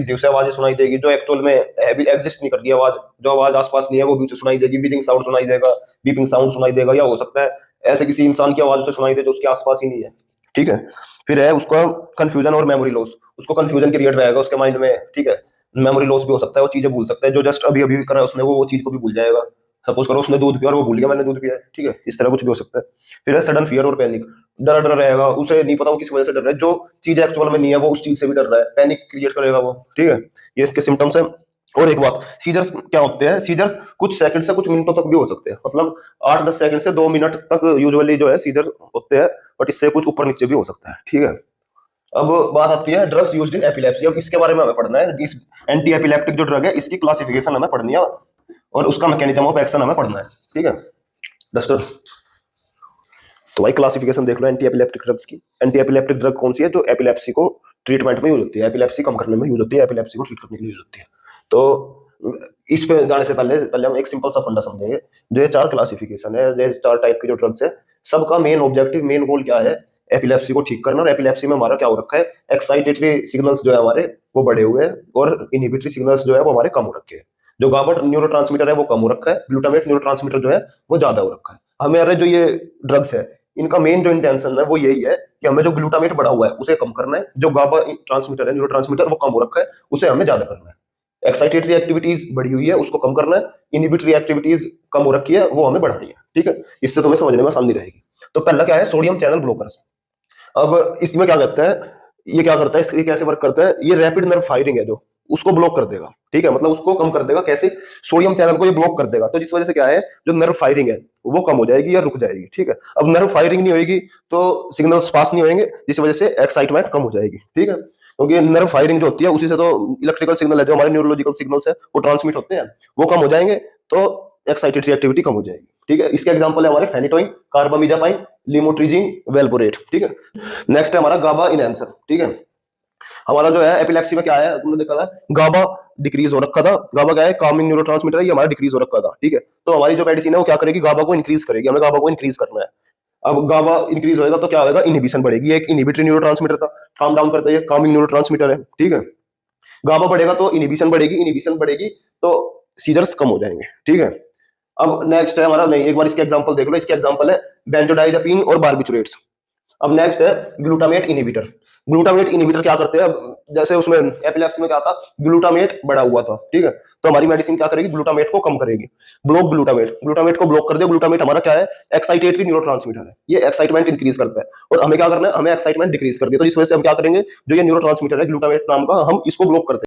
उसे आवाज सुनाई देगी जो एक्चुअल में एग्जिस्ट नहीं करती आवाज, जो आवाज आसपास नहीं है वो भी उसे सुनाई देगी। बीपिंग साउंड सुनाई देगा, बीपिंग साउंड सुनाई देगा, या हो सकता है ऐसे किसी इंसान की आवाज उसे सुनाई दे जो उसके आसपास ही नहीं है। ठीक है। फिर है उसका कंफ्यूजन और मेमोरी लॉस। उसको कंफ्यूजन क्रिएट रहेगा उसके माइंड में। ठीक है। मेमोरी लॉस भी हो सकता है, वो चीजें भूल सकता है जो जस्ट अभी अभी करा है उसने, वो चीज को भी भूल जाएगा। सपोज करो उसने दूध पिया और वो भूल गया मैंने दूध पिया है। ठीक है, इस तरह कुछ भी हो सकता है। फिर है सडन फियर और पैनिक। डर डर रहेगा, उसे नहीं पता वो किस वजह से डर रहा है, जो चीज एक्चुअल में नहीं है वो उस चीज से भी डर रहा है, पैनिक क्रिएट करेगा वो। ठीक है, ये इसके सिम्टम्स है। और एक बात, सीजर्स क्या होते हैं? सीजर्स कुछ सेकंड से कुछ मिनटों तक भी हो सकते हैं, मतलब 8-10 सेकंड से 2 मिनट तक यूजुअली जो है सीजर होते हैं, बट इससे कुछ ऊपर नीचे भी हो सकता है। ठीक है। अब बात आती है ड्रग्स यूज्ड इन एपिलेप्सी। अब इसके बारे में हमें पढ़ना है। इस एंटी एपिलेप्टिक जो ड्रग है इसकी क्लासिफिकेशन हमें पढ़नी है और उसका मैकेनिज्म ऑफ एक्शन हमें पढ़ना है। ठीक है डस्टर, तो भाई क्लासिफिकेशन देख लो एंटी एपिलेप्टिक ड्रग्स की। एंटी एपिलेप्टिक ड्रग कौन सी है? जो एपिलेप्सी को ट्रीटमेंट में यूज होती है, एपिलेप्सी कम करने में यूज होती है, एपिलेप्सी को ट्रीट करने के लिए यूज होती है। तो इस पे जाने से पहले पहले हम एक सिंपल सा फंडा समझेंगे। जो ये 4 क्लासिफिकेशन है, ये 4 टाइप की जो ड्रग्स है, सबका मेन ऑब्जेक्टिव, मेन गोल क्या है? एपिलेप्सी को ठीक करना। और एपिलेप्सी में हमारा क्या हो रखा है? एक्साइटेटरी सिग्नल्स जो है हमारे वो बढ़े हुए हैं और इनहिबिटरी सिग्नल्स जो है वो हमारे कम हो रखे हैं। जो गाबा न्यूरोट्रांसमीटर है वो कम हो रखा है, ग्लूटामेट न्यूरोट्रांसमीटर जो है वो ज्यादा हो रखा है। हमारे जो ये ड्रग्स है इनका मेन जो इंटेंशन है वो यही है कि हमें जो ग्लूटामेट बढ़ा हुआ है उसे कम करना है, जो गाबा ट्रांसमीटर है, न्यूरोट्रांसमीटर वो कम हो रखा है, उसे हमें ज्यादा करना है। एक्साइटेटरी एक्टिविटीज बढ़ी हुई है उसको कम करना है, इनहिबिटरी एक्टिविटीज कम हो रखी है वो हमें बढ़ानी है। ठीक है, इससे तुम्हें समझने में आसानी रहेगी। तो पहला क्या है? Sodium channel blockers. अब इसमें क्या करता है, ये क्या करता है, ये कैसे वर्क करता है? ये रैपिड नर्व फायरिंग है जो उसको ब्लॉक कर देगा। ठीक है, मतलब उसको कम कर देगा। कैसे? सोडियम चैनल को ये ब्लॉक कर देगा, तो जिस वजह से क्या है, जो नर्व फायरिंग है वो कम हो जाएगी या रुक जाएगी। ठीक है, अब नर्व फायरिंग नहीं होगी तो सिग्नल्स पास नहीं होंगे, जिस वजह से एक्साइटमेंट कम हो जाएगी। ठीक है, क्योंकि नर्व फायरिंग जो होती है उसी से तो इलेक्ट्रिकल सिग्नल है, जो हमारे न्यूरोलॉजिकल सिग्नल्स है वो ट्रांसमिट होते हैं, वो कम हो जाएंगे तो एक्साइटेटरी एक्टिविटी कम हो जाएगी। ठीक है, इसके एग्जांपल है हमारे फेनिटोइन, कार्बामिजापाइन, लिमोट्रिजीन, वेल्पोरेट। ठीक है, नेक्स्ट है हमारा गाबा इनहेंसर। ठीक है, हमारा जो है एपिलेप्सी में क्या है, तुमने देखा था गाबा डिक्रीज हो रखा था। गाबा क्या है? कामिंग न्यूरोट्रांसमीटर है, ये हमारा डिक्रीज हो रखा था। ठीक है, तो हमारी जो मेडिसिन है वो क्या करेगी? गाबा को इंक्रीज करेगी, हमें गाबा को इंक्रीज करना है। अब गाबा इंक्रीज होएगा तो क्या होगा? इनहिबिशन बढ़ेगी। एक इनहिबिटरी न्यूरोट्रांसमीटर था, काम डाउन करता है, कामिंग न्यूरोट्रांसमीटर है। ठीक है, गाबा बढ़ेगा तो इनहिबिशन बढ़ेगी, इनहिबिशन बढ़ेगी तो सीजर्स कम हो जाएंगे। ठीक है, अब नेक्स्ट है हमारा, नहीं एक बार इसके एग्जांपल देख लो। इसके एग्जांपल है बेंजोडाइजापीन और बारबिटुरेट्स। अब नेक्स्ट है ग्लूटामेट इनहिबिटर। ग्लूटामेट इनहिबिटर क्या करते हैं? अब जैसे उसमें एपिलेप्सी में क्या था, ग्लूटामेट बढ़ा हुआ था। ठीक है, तो हमारी मेडिसिन क्या करेगी? ग्लूटामेट को कम करेगी। ब्लॉक ग्लूटामेट, ग्लूटामेट को ब्लॉक कर दे। ग्लूटामेट हमारा क्या है? एक्साइटेटरी न्यूरोट्रांसमीटर है, ये एक्साइटमेंट इंक्रीज करता है। और हमें क्या करना है? हमें एक्साइटमेंट डिक्रीज कर दिया, तो इस वजह से हम क्या करेंगे? जो ये न्यूरोट्रांसमीटर है ग्लूटामेट नाम का, हम इसको ब्लॉक करते हैं।